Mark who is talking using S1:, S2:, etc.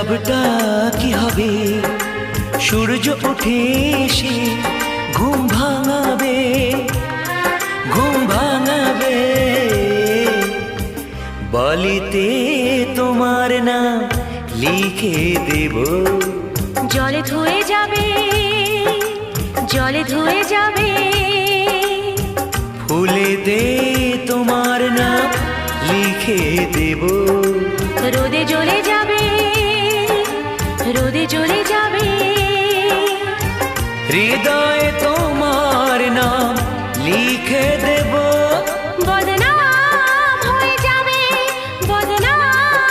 S1: লাভটা কি হবে? সূর্য উঠে এসে ঘুম ভাঙাবে, ঘুম ভাঙাবে। বালিতে তোমার নাম লিখে দেব।
S2: জলে ধুয়ে যাবে, জলে ধুয়ে যাবে।
S1: ফুলেতে তোমার নাম লিখে দেব।
S2: রোদে জ্বলে যাবে, রোদে জ্বলে যাবে।
S1: হৃদয়ে তোমার নাম লিখে দেব।